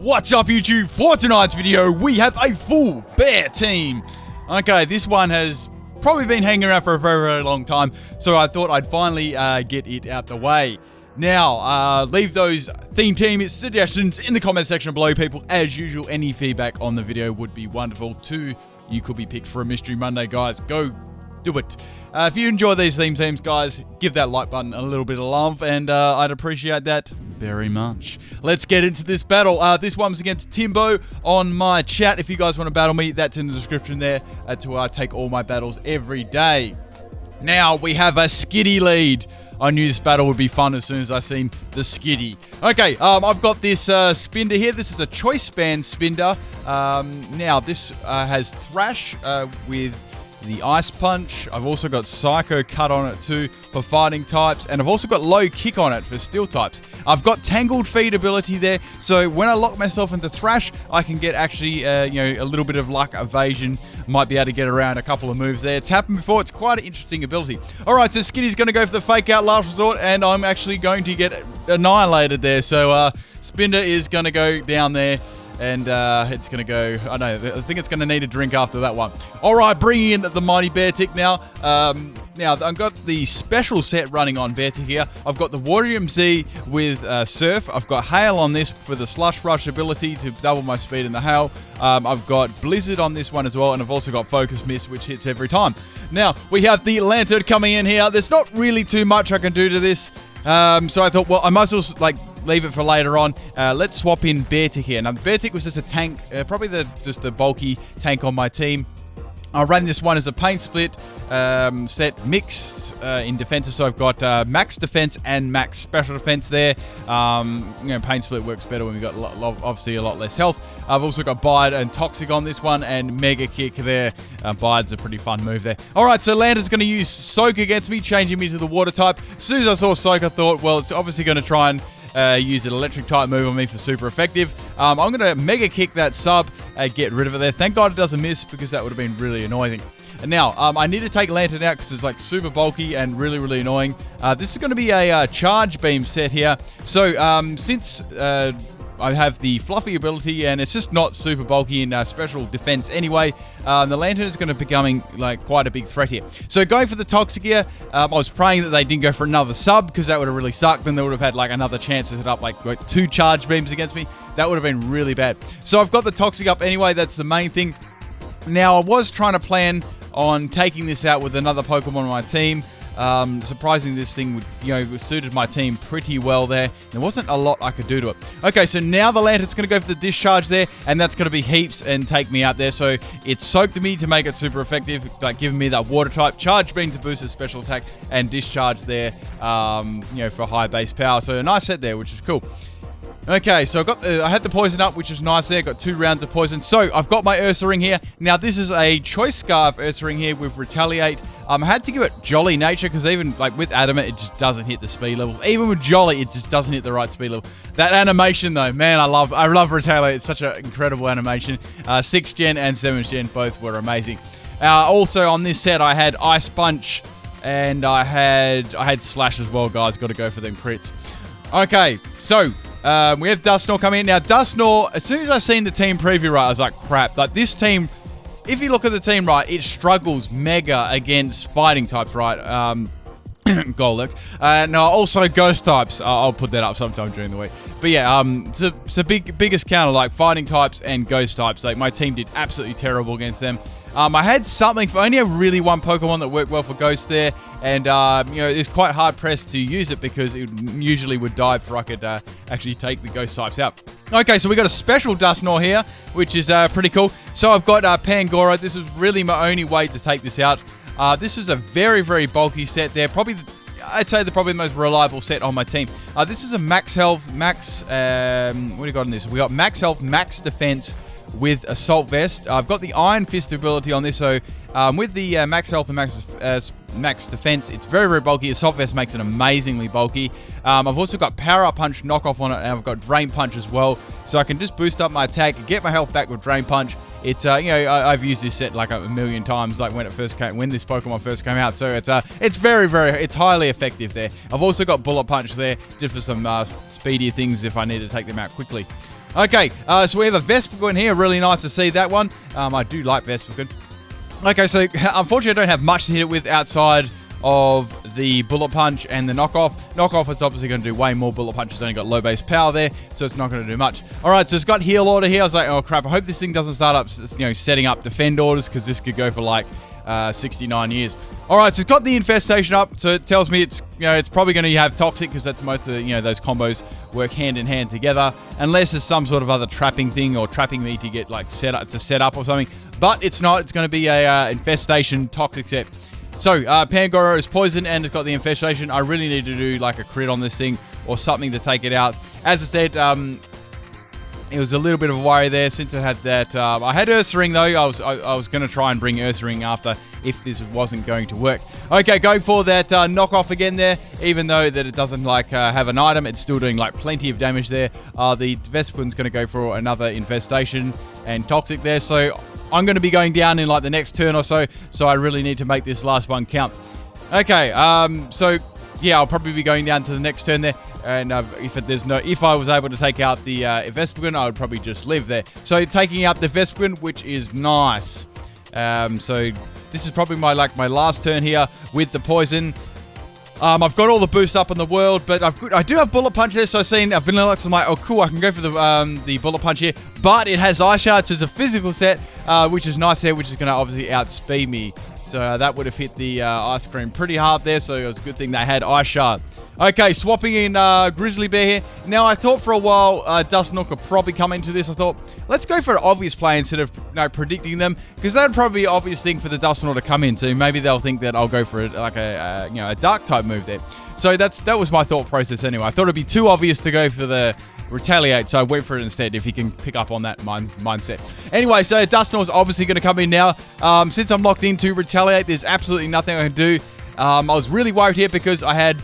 What's up, YouTube? For tonight's video, we have a full bear team. Okay, this one has probably been hanging around for a very, very long time, so I thought I'd finally get it out the way. Now, leave those theme team suggestions in the comment section below, people. As usual, any feedback on the video would be wonderful too. You could be picked for a Mystery Monday, guys. Go do it. If you enjoy these theme teams, guys, give that like button a little bit of love, and I'd appreciate that very much. Let's get into this battle. This one's against Timbo on my chat. If you guys want to battle me, that's in the description there to take all my battles every day. Now, we have a skiddy lead. I knew this battle would be fun as soon as I seen the skiddy. Okay, I've got this Spinder here. This is a choice band Spinder. Now, this has Thrash with the Ice Punch. I've also got Psycho Cut on it too for fighting types, and I've also got Low Kick on it for steel types. I've got Tangled Feed ability there, so when I lock myself into Thrash, I can get actually a little bit of luck evasion. Might be able to get around a couple of moves there. It's happened before. It's quite an interesting ability. Alright, so Skiddy's going to go for the Fake Out Last Resort, and I'm actually going to get annihilated there. So Spinder is going to go down there. And it's going to go, I think it's going to need a drink after that one. All right, bringing in the Mighty Beartic now. Now, I've got the special set running on Beartic here. I've got the Warrior Z with Surf. I've got Hail on this for the Slush Rush ability to double my speed in the hail. I've got Blizzard on this one as well, and I've also got Focus Mist, which hits every time. Now, we have the Lantern coming in here. There's not really too much I can do to this. So I thought, well, I might as well, leave it for later on. Let's swap in Beartic here. Now, Beartic was just a tank, probably just a bulky tank on my team. I ran this one as a paint split set mixed in defenses, so I've got max defense and max special defense there. Paint split works better when we've got obviously a lot less health. I've also got Bide and Toxic on this one, and Mega Kick there. Bide's a pretty fun move there. Alright, so Lantern's going to use Soak against me, changing me to the water type. As soon as I saw Soak, I thought, well, it's obviously going to try and use an electric type move on me for super effective. I'm going to Mega Kick that sub, get rid of it there. Thank God it doesn't miss, because that would have been really annoying. And now, I need to take Lantern out because it's super bulky and really, really annoying. This is going to be a Charge Beam set here. So, since I have the Fluffy ability, and it's just not super bulky in special defense anyway, the Lantern is going to be becoming quite a big threat here. So going for the Toxic here, I was praying that they didn't go for another sub, because that would have really sucked. Then they would have had another chance to set up two Charge Beams against me. That would have been really bad. So I've got the Toxic up anyway. That's the main thing. Now, I was trying to plan on taking this out with another Pokemon on my team. Surprisingly, this thing would, suited my team pretty well there. There wasn't a lot I could do to it. Okay, so now the Lantern's going to go for the Discharge there, and that's going to be heaps and take me out there. So it soaked me to make it super effective, giving me that water type, Charge Beam to boost its special attack, and Discharge there, for high base power. So a nice set there, which is cool. Okay, so I had the Poison up, which is nice there. Got 2 rounds of Poison. So I've got my Ursaring here. Now, this is a Choice Scarf Ursaring here with Retaliate. I had to give it Jolly Nature, because even with Adamant, it just doesn't hit the speed levels. Even with Jolly, it just doesn't hit the right speed level. That animation, though, man, I love Retaliate. It's such an incredible animation. 6th Gen and 7th Gen both were amazing. Also, on this set, I had Ice Punch, and I had Slash as well, guys. Got to go for them crits. Okay, so we have Dusknoir coming in. Now, Dusknoir, as soon as I seen the team preview, right, I was like, crap. This team, if you look at the team, right, it struggles mega against fighting types, right? Golduck. No, also ghost types. I'll put that up sometime during the week. But yeah, it's a biggest counter, fighting types and ghost types. My team did absolutely terrible against them. I had something, I only have really one Pokemon that worked well for Ghost there, and it's quite hard pressed to use it because it usually would die before I could actually take the Ghost types out. Okay, so we got a special Dusknoir here, which is pretty cool. So I've got Pangoro. This was really my only way to take this out. This was a very, very bulky set there. I'd say probably the most reliable set on my team. This is a max health, what do we got in this? We got max health, max defense with Assault Vest. I've got the Iron Fist ability on this, so with the max health and max defense, it's very, very bulky. Assault Vest makes it amazingly bulky. I've also got Power Up Punch knockoff on it, and I've got Drain Punch as well, so I can just boost up my attack, get my health back with Drain Punch. It's I've used this set a million times, when this Pokemon first came out. So it's very, it's highly effective there. I've also got Bullet Punch there just for some speedier things if I need to take them out quickly. Okay, so we have a Vespiquen here. Really nice to see that one. I do like Vespiquen. Okay, so unfortunately I don't have much to hit it with outside of the Bullet Punch and the Knockoff. Knockoff is obviously going to do way more. Bullet Punch has only got low base power there, so it's not going to do much. Alright, so it's got heal order here. I was like, oh crap, I hope this thing doesn't start up, setting up defend orders, because this could go for like 69 years. Alright, so it's got the infestation up, so it tells me it's it's probably going to have toxic, because that's most of the, those combos work hand in hand together, unless there's some sort of other trapping thing, or trapping me to get like set up or something. But it's not. It's going to be a infestation toxic set. So, Pangoro is poison and it's got the infestation. I really need to do like a crit on this thing or something to take it out. As I said, it was a little bit of a worry there since I had that. I had Ursaring though. I was going to try and bring Ursaring after if this wasn't going to work. Okay, going for that knockoff again there. Even though that it doesn't like have an item, it's still doing like plenty of damage there. The Vespiquen's going to go for another infestation and toxic there. So I'm going to be going down in like the next turn or so, so I really need to make this last one count. Okay, so yeah, I'll probably be going down to the next turn there, and if I was able to take out the Vespiquen, I would probably just live there. So taking out the Vespiquen, which is nice. So this is probably my last turn here with the poison. I've got all the boosts up in the world, but I do have Bullet Punch there, so I've seen Vanillux. I'm like, oh cool, I can go for the Bullet Punch here. But it has Ice Shards as a physical set, which is nice there, which is going to obviously outspeed me. So that would have hit the Ice Cream pretty hard there, so it was a good thing they had Ice Shard. Okay, swapping in Grizzly Bear here. Now, I thought for a while Dusknoir could probably come into this. I thought, let's go for an obvious play instead of predicting them, because that would probably be an obvious thing for the Dusknoir to come into. Maybe they'll think that I'll go for a Dark type move there. So that was my thought process anyway. I thought it'd be too obvious to go for the Retaliate, so I went for it instead, if he can pick up on that mindset. Anyway, so Dusknoir's obviously going to come in now. Since I'm locked into Retaliate, there's absolutely nothing I can do. I was really worried here because I had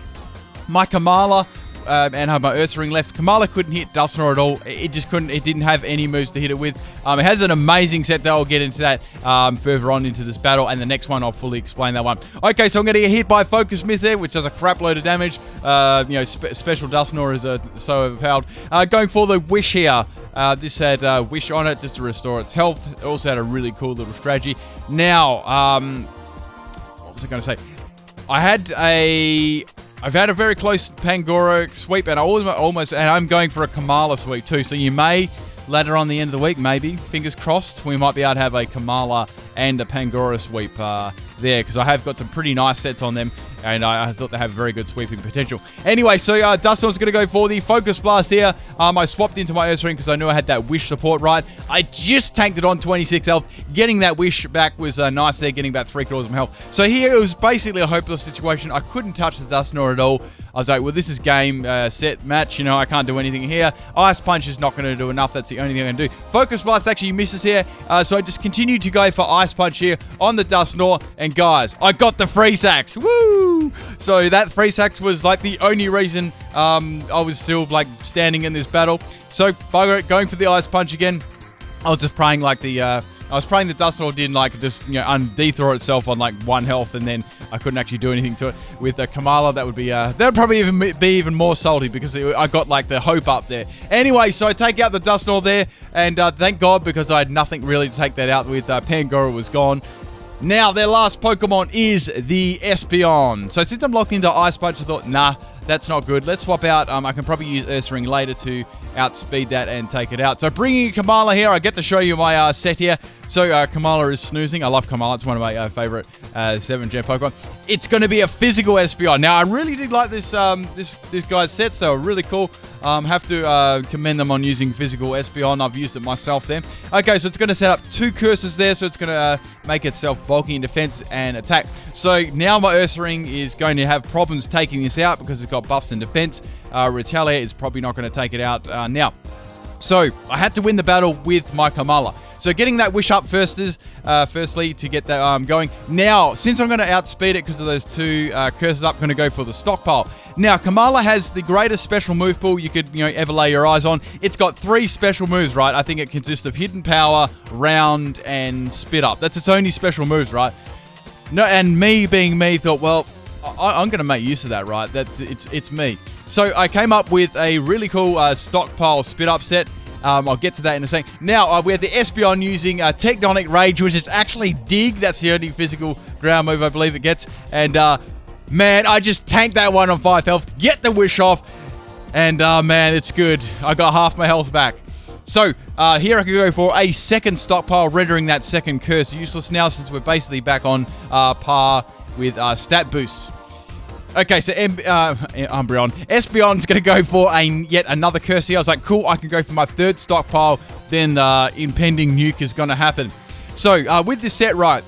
my Kamala and had my Ursaring left. Kamala couldn't hit Dusknoir at all. It just couldn't. It didn't have any moves to hit it with. It has an amazing set, though. I'll get into that further on into this battle, and the next one I'll fully explain that one. Okay, so I'm going to get hit by Focus Myth there, which does a crap load of damage. Special Dusknoir is so overpowered. Going for the Wish here. This had Wish on it just to restore its health. It also had a really cool little strategy. Now, what was I going to say? I've had a very close Pangoro sweep, and I'm going for a Kamala sweep too. So you may, later on the end of the week, maybe, fingers crossed, we might be able to have a Kamala and a Pangoro sweep there, because I have got some pretty nice sets on them, and I thought they have very good sweeping potential. Anyway, so Dusknoir's going to go for the Focus Blast here. I swapped into my Ursaring because I knew I had that Wish support right. I just tanked it on 26 health. Getting that Wish back was nice there, getting about 3/4 of health. So here it was basically a hopeless situation. I couldn't touch the Dusknoir at all. I was like, well, this is game, set, match. I can't do anything here. Ice Punch is not going to do enough. That's the only thing I can do. Focus Blast actually misses here. So I just continued to go for Ice Punch here on the Dusknoir. And guys, I got the Freeze Axe. Woo! So that Freeze Axe was like the only reason I was still like standing in this battle. So by going for the Ice Punch again, I was just praying like the Dusknoir didn't like just dethrow itself on like 1 health, and then I couldn't actually do anything to it. With a Kamala, that would probably be even more salty, because I got like the hope up there. Anyway, so I take out the Dusknoir there, and thank God, because I had nothing really to take that out with. Pangoro was gone. Now, their last Pokemon is the Espeon. So since I'm locked into Ice Punch, I thought, nah, that's not good. Let's swap out. I can probably use Ursaring later to outspeed that and take it out. So bringing Kamala here, I get to show you my set here. So Kamala is snoozing. I love Kamala. It's one of my favorite 7th-gen Pokemon. It's going to be a physical Espeon. Now, I really did like this guy's sets. They were really cool. Have to commend them on using physical Espeon. I've used it myself there. Okay, so it's going to set up 2 curses there. So it's going to make itself bulky in defense and attack. So now my Ursaring is going to have problems taking this out because it's got buffs in defense. Retaliate is probably not going to take it out now. So I had to win the battle with my Kamala. So getting that Wish up firstly to get that going. Now, since I'm going to outspeed it because of those 2 curses up, I'm going to go for the Stockpile. Now, Kamala has the greatest special move pool you could ever lay your eyes on. It's got 3 special moves, right? I think it consists of Hidden Power, Round, and Spit Up. That's its only special moves, right? No, and me being me thought, well, I'm going to make use of that, right? It's me. So I came up with a really cool Stockpile Spit Up set. I'll get to that in a second. Now, we have the Espeon using Tectonic Rage, which is actually Dig. That's the only physical ground move I believe it gets. And, man, I just tanked that one on 5 health. Get the Wish off. And, man, it's good. I got half my health back. So, here I can go for a second stockpile, rendering that second curse useless now, since we're basically back on par with stat boosts. Okay, so Umbreon. Espeon's going to go for yet another curse here. I was like, cool, I can go for my third stockpile, then impending nuke is going to happen. So, with this set, right,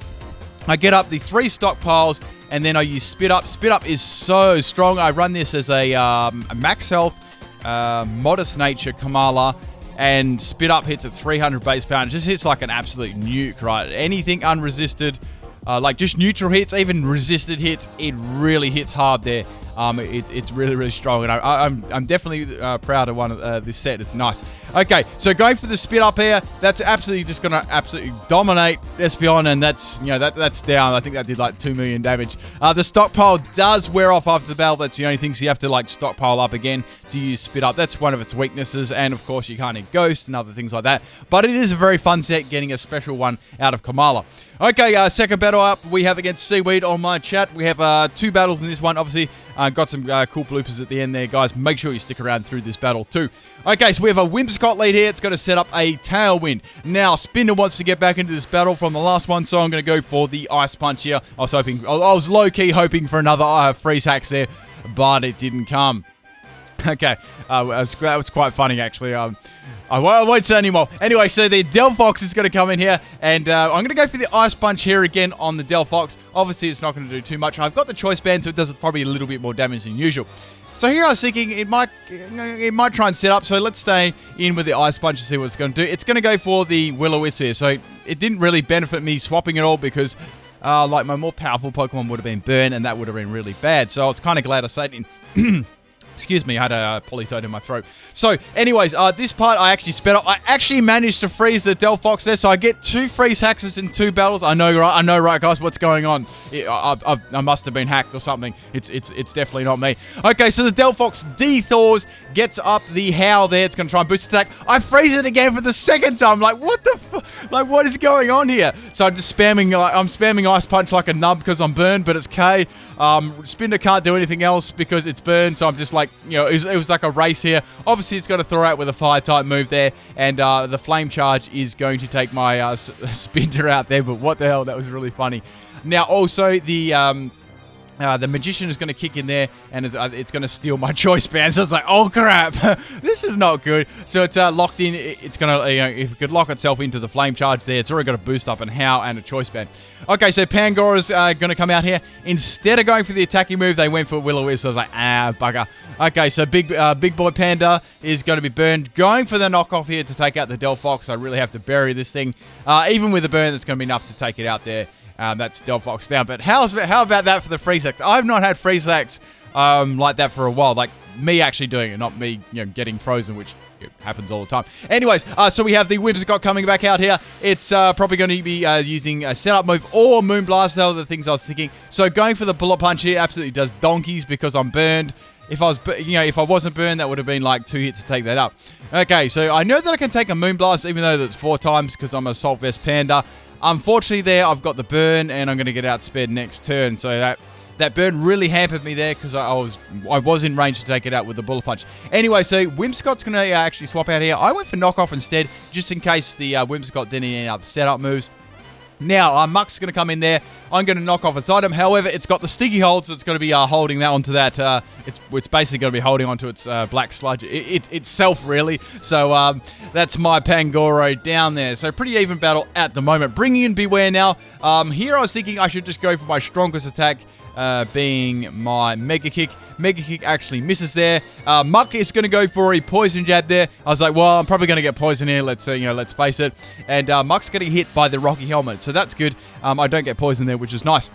I get up the 3 stockpiles, and then I use Spit Up. Spit Up is so strong. I run this as a max health, modest nature Kamala, and Spit Up hits at 300 base power. It just hits like an absolute nuke, right? Anything unresisted, like just neutral hits, even resisted hits, it really hits hard there. It's really, really strong, and I'm definitely proud of one of this set. It's nice. Okay, so going for the Spit Up here, that's absolutely just going to absolutely dominate Espeon, and that's, you know, that's down. I think that did like 2 million damage. The stockpile does wear off after the battle. That's the only thing, so you have to like stockpile up again to use Spit Up. That's one of its weaknesses, and of course you can't hit Ghost and other things like that. But it is a very fun set, getting a special one out of Kamala. Okay, second battle up we have against Seaweed on my chat. We have 2 battles in this one. Obviously, got some cool bloopers at the end there, guys. Make sure you stick around through this battle too. Okay, so we have a Whimsicott lead here. It's going to set up a Tailwind. Now, Spinner wants to get back into this battle from the last one, so I'm going to go for the Ice Punch here. I was low-key hoping for another Freeze Hacks there, but it didn't come. Okay, that was quite funny, actually. I won't say anymore. Anyway, so the Delphox is going to come in here, and I'm going to go for the Ice Punch here again on the Delphox. Obviously, it's not going to do too much. I've got the Choice Band, so it does probably a little bit more damage than usual. So here I was thinking it might try and set up, so let's stay in with the Ice Punch and see what it's going to do. It's going to go for the Will-O-Wisp here, so it didn't really benefit me swapping it all because like my more powerful Pokemon would have been Burn, and that would have been really bad. So I was kind of glad I stayed in. Excuse me, I had a polytoad in my throat. So, anyways, this part I actually sped up. I actually managed to freeze the Delphox there, so I get 2 freeze hacks in 2 battles. I know, right, guys? What's going on? I must have been hacked or something. It's definitely not me. Okay, so the Delphox D-Thaws gets up the Howl there. It's going to try and boost attack. I freeze it again for the second time. Like, what the like, what is going on here? So I'm just spamming Ice Punch like a nub because I'm burned, but it's K. Spinner can't do anything else because it's burned, so I'm just like, you know, it was like a race here. Obviously, it's got to throw out with a Fire-type move there, and the Flame Charge is going to take my Spinner out there, but what the hell, that was really funny. Now, also, the Magician is going to kick in there, and it's going to steal my Choice Band. So it's like, oh crap, this is not good. So it's locked in. It's going to, if it could lock itself into the Flame Charge there, it's already got a boost up and Howl and a Choice Band. Okay, so Pangora's going to come out here. Instead of going for the attacking move, they went for Will-O-Wisp. So I was like, bugger. Okay, so big boy Panda is going to be burned. Going for the knockoff here to take out the Delphox. I really have to bury this thing. Even with the burn, that's going to be enough to take it out there. That's Delphox down. But how about that for the Freeze Hacks? I've not had Freeze Hacks like that for a while. Like, me actually doing it, not me, getting frozen, which happens all the time. Anyways, so we have the Whimsicott coming back out here. It's probably going to be using a setup move or Moonblast. Those are the things I was thinking. So going for the Bullet Punch here absolutely does donkeys because I'm burned. If I wasn't burned, that would have been like 2 hits to take that up. Okay, so I know that I can take a Moonblast, even though that's 4 times because I'm a Salt Vest Panda. Unfortunately there, I've got the burn, and I'm going to get outsped next turn. So that burn really hampered me there because I was in range to take it out with the Bullet Punch. Anyway, so Whimsicott's going to actually swap out here. I went for Knockoff instead, just in case the Whimsicott didn't need any other setup moves. Now, Muck's going to come in there. I'm going to knock off its item. However, it's got the sticky hold, so it's going to be holding that onto that. It's basically going to be holding onto its black sludge itself, really. So that's my Pangoro down there. So pretty even battle at the moment. Bringing in Beware now. Here I was thinking I should just go for my strongest attack, being my Mega Kick. Mega Kick actually misses there. Muck is going to go for a Poison Jab there. I was like, well, I'm probably going to get poison here. Let's face it. And Muck's going to get hit by the Rocky Helmet, so that's good. I don't get poison there, which is nice.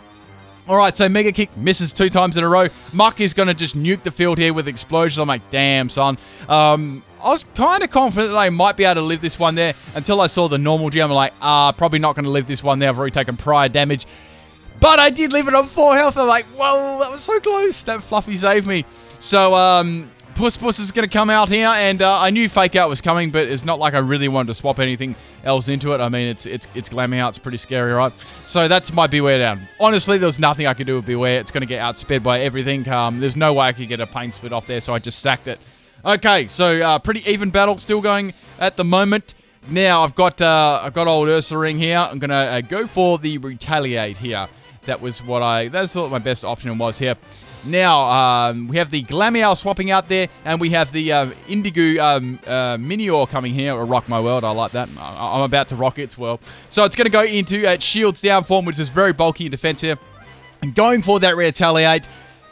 All right, so Mega Kick misses 2 times in a row. Muck is going to just nuke the field here with explosions. I'm like, damn, son. I was kind of confident that I might be able to live this one there until I saw the normal gem. I'm like, probably not going to live this one there. I've already taken prior damage. But I did leave it on 4 health. I'm like, whoa, that was so close. That Fluffy saved me. So, Puss is going to come out here, and I knew Fake Out was coming, but it's not like I really wanted to swap anything else into it. I mean, it's Glameow. It's pretty scary, right? So that's my Beware down. Honestly, there was nothing I could do with Beware. It's going to get outsped by everything. There's no way I could get a pain split off there, so I just sacked it. Okay, so pretty even battle still going at the moment. Now I've got old Ursaring here. I'm going to go for the Retaliate here. That's what my best option was here. Now, we have the Glameow swapping out there, and we have the Indigo Minior coming here, or Rock My World. I like that. I'm about to rock its world. So it's going to go into Shields Down form, which is very bulky in defense here. And going for that Retaliate,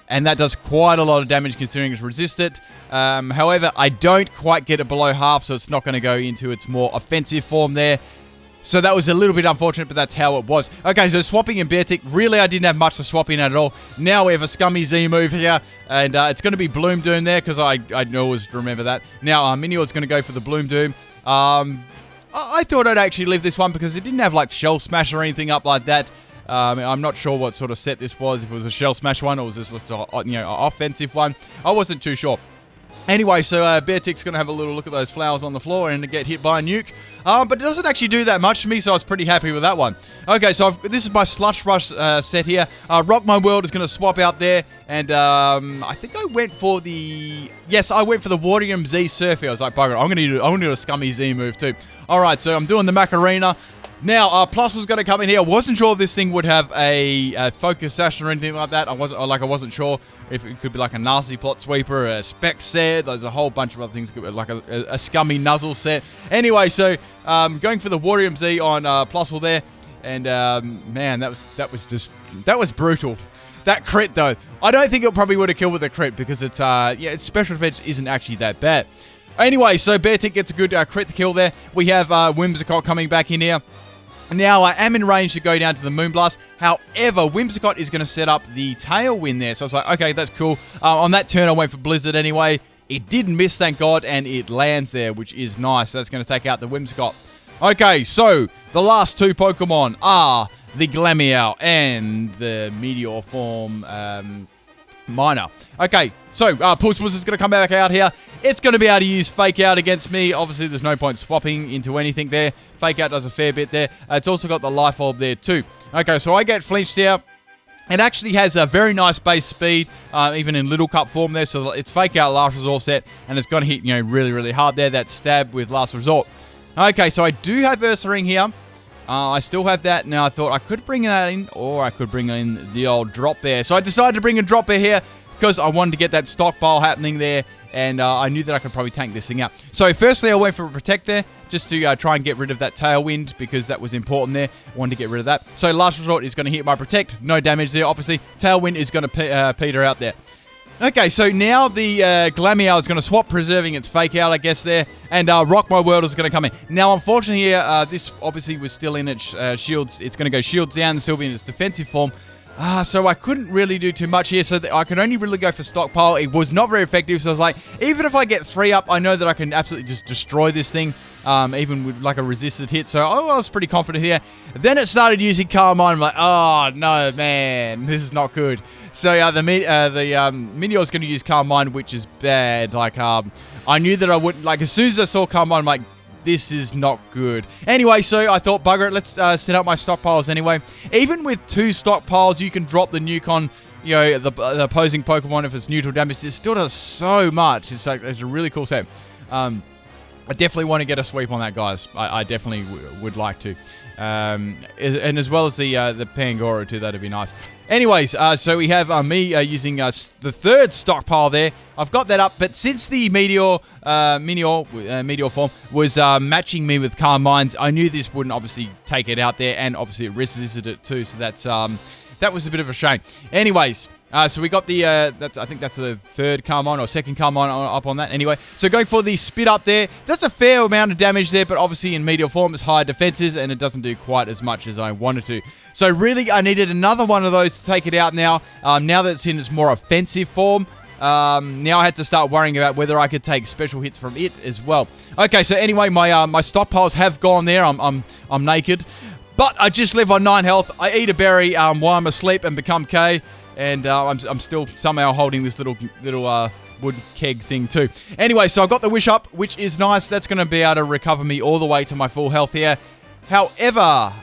and that does quite a lot of damage considering it's resisted. However, I don't quite get it below half, so it's not going to go into its more offensive form there. So that was a little bit unfortunate, but that's how it was. Okay, so swapping in Beartic. Really, I didn't have much to swap in at all. Now we have a scummy Z move here, and it's going to be Bloom Doom there, because I always remember that. Now, Minior's going to go for the Bloom Doom. I thought I'd actually leave this one, because it didn't have, like, Shell Smash or anything up like that. I'm not sure what sort of set this was, if it was a Shell Smash one, or was this an offensive one. I wasn't too sure. Anyway, so Beartic's going to have a little look at those flowers on the floor and get hit by a nuke. But it doesn't actually do that much to me, so I was pretty happy with that one. Okay, so this is my Slush Rush set here. Rock My World is going to swap out there, and I think I went for the... Yes, I went for the Waterium Z Surfy. I was like, bugger, I'm going to do a scummy Z move too. Alright, so I'm doing the Macarena. Now, Plus was going to come in here. I wasn't sure if this thing would have a Focus Sash or anything like that. I wasn't sure if it could be like a Nasty Plot Sweeper, a Spec set. There's a whole bunch of other things, like a Scummy Nuzzle set. Anyway, so going for the Waterium Z on Plusle there. And, man, that was brutal. That crit, though, I don't think it probably would have killed with a crit because its special defense isn't actually that bad. Anyway, so Beartic gets a good crit kill there. We have Whimsicott coming back in here. Now, I am in range to go down to the Moonblast. However, Whimsicott is going to set up the Tailwind there. So I was like, okay, that's cool. On that turn, I went for Blizzard anyway. It didn't miss, thank God, and it lands there, which is nice. That's going to take out the Whimsicott. Okay, so the last two Pokemon are the Glameow and the Meteor form Minor. Okay, so Puss is going to come back out here. It's going to be able to use Fake Out against me. Obviously, there's no point swapping into anything there. Fake Out does a fair bit there. It's also got the Life Orb there too. Okay, so I get flinched here. It actually has a very nice base speed, even in Little Cup form there. So it's Fake Out Last Resort set, and it's going to hit really, really hard there. That stab with Last Resort. Okay, so I do have Ursaring here. I still have that. Now, I thought I could bring that in, or I could bring in the old Drop Bear. So I decided to bring in Drop Bear here because I wanted to get that stockpile happening there, and I knew that I could probably tank this thing out. So firstly, I went for a Protect there, just to try and get rid of that Tailwind, because that was important there. I wanted to get rid of that. So Last Resort is going to hit my Protect. No damage there, obviously. Tailwind is going to peter out there. Okay, so now the Glameow is going to swap, preserving its Fake Out, I guess, there. And Rock My World is going to come in. Now, unfortunately here, this obviously was still in its shields. It's going to go shields down and still be in its defensive form. So I couldn't really do too much here, so I could only really go for Stockpile. It was not very effective, so I was like, even if I get 3 up, I know that I can absolutely just destroy this thing, even with like a resisted hit, so I was pretty confident here. Then it started using Carmine. I'm like, oh no, man, this is not good. So the Meteor is going to use Carmine, which is bad. Like, I knew that I wouldn't, like, as soon as I saw Carmine, I'm like, this is not good. Anyway, so I thought, bugger it, let's set up my stockpiles anyway. Even with 2 stockpiles, you can drop the nuke on, the opposing Pokemon if it's neutral damage. It still does so much. It's a really cool set. I definitely want to get a sweep on that, guys. I definitely would like to. And as well as the Pangoro too, that'd be nice. Anyways, so we have me using the 3rd stockpile there. I've got that up, but since the Meteor form was matching me with Carmines, I knew this wouldn't obviously take it out there, and obviously it resisted it too. So that was a bit of a shame. Anyways. So we got the, I think that's the 3rd Carmine or 2nd Carmine up on that. Anyway, so going for the Spit up there. Does a fair amount of damage there, but obviously in Meteor form it's higher defenses, and it doesn't do quite as much as I wanted to. So really, I needed another one of those to take it out now. Now that it's in its more offensive form, now I had to start worrying about whether I could take special hits from it as well. Okay, so anyway, my stockpiles have gone there. I'm naked, but I just live on 9 health. I eat a berry while I'm asleep and become K. And I'm still somehow holding this little wood keg thing too. Anyway, so I've got the wish up, which is nice. That's going to be able to recover me all the way to my full health here. However,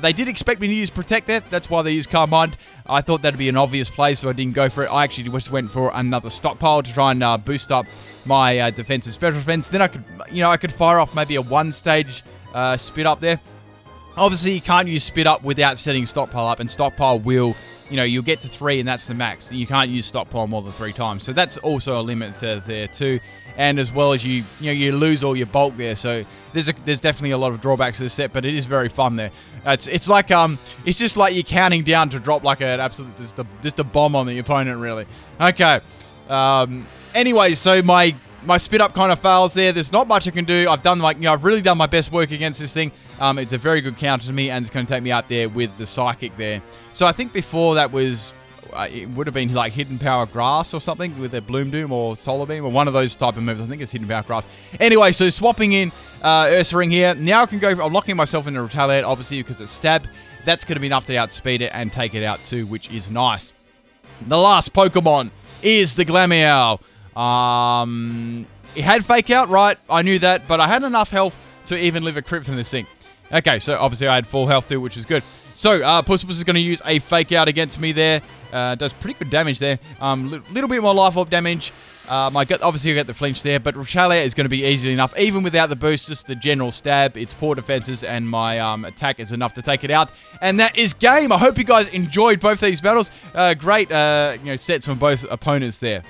they did expect me to use Protect there. That's why they used Calm Mind. I thought that'd be an obvious play, so I didn't go for it. I actually just went for another stockpile to try and boost up my defense and special defense. Then I could fire off maybe a one-stage spit up there. Obviously, you can't use spit up without setting stockpile up, and stockpile will, you'll get to 3 and that's the max. You can't use stockpile more than 3 times. So that's also a limit there too. And as well as you lose all your bulk there. So there's definitely a lot of drawbacks to this set, but it is very fun there. It's like it's just like you're counting down to drop like an absolute just a bomb on the opponent, really. Okay. Anyway, so my spit up kind of fails there. There's not much I can do. I've really done my best work against this thing. It's a very good counter to me, and it's going to take me out there with the psychic there. So I think before that was it would have been like Hidden Power Grass or something with a Bloom Doom or Solar Beam or one of those type of moves. I think it's Hidden Power Grass. Anyway, so swapping in Ursa Ring here. Now I can go. I'm locking myself into Retaliate, obviously, because it's Stab. That's going to be enough to outspeed it and take it out too, which is nice. The last Pokemon is the Glameow. It had Fake Out, right? I knew that, but I had enough health to even live a crit from this thing. Okay, so obviously I had full health too, which is good. So, Puss is going to use a Fake Out against me there. Does pretty good damage there. Little bit more life orb damage. Obviously I get the flinch there, but Retaliate is going to be easy enough. Even without the boost, just the general stab. It's poor defenses, and my attack is enough to take it out. And that is game. I hope you guys enjoyed both these battles. Great sets from both opponents there.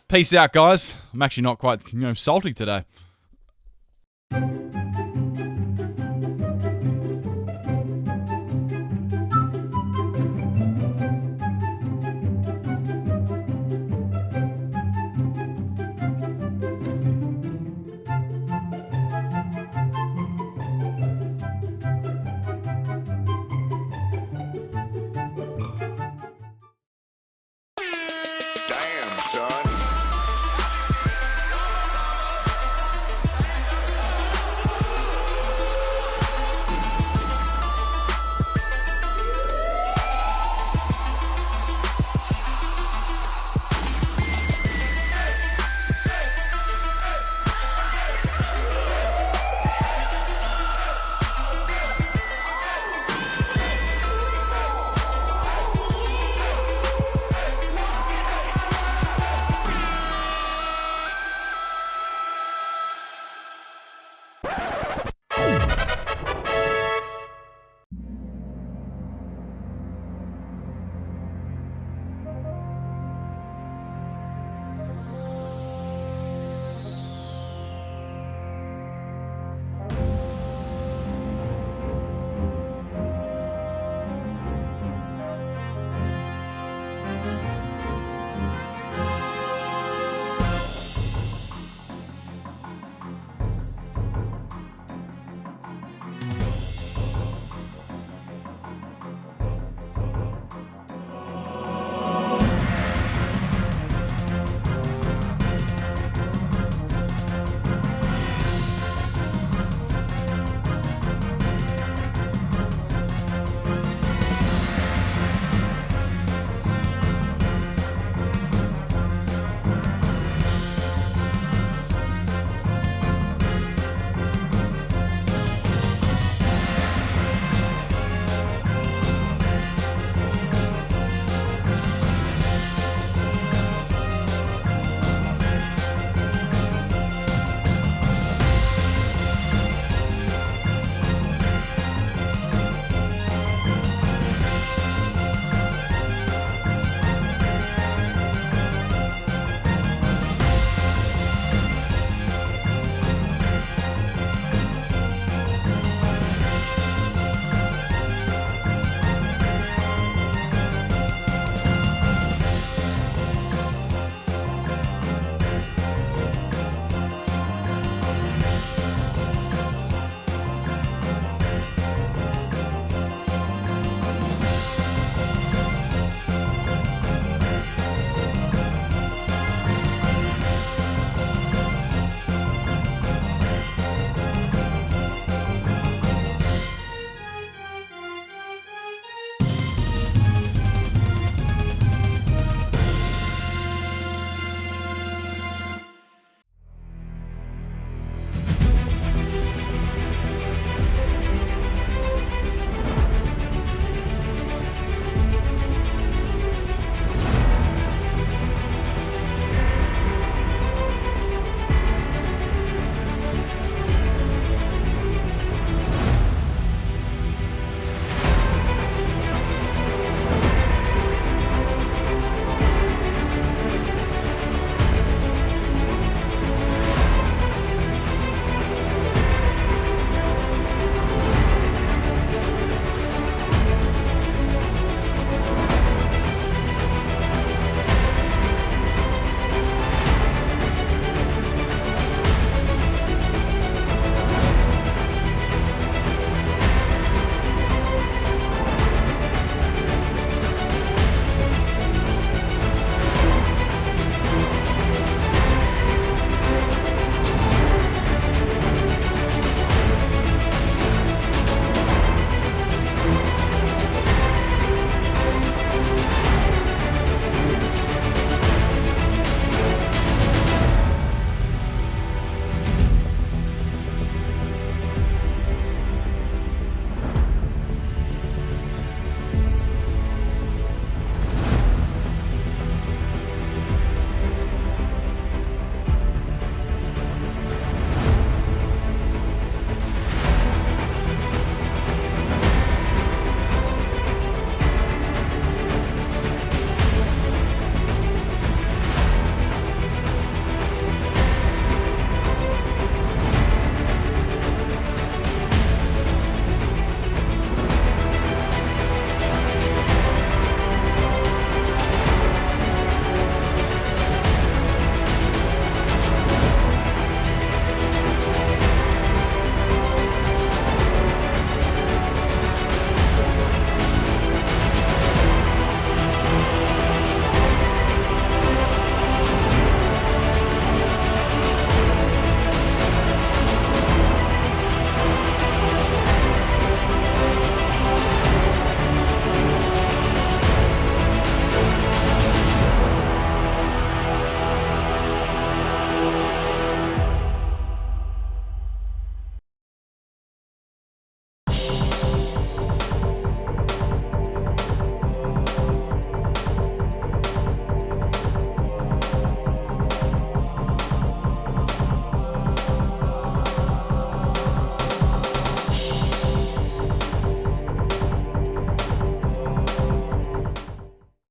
Peace out, guys. I'm actually not quite salty today.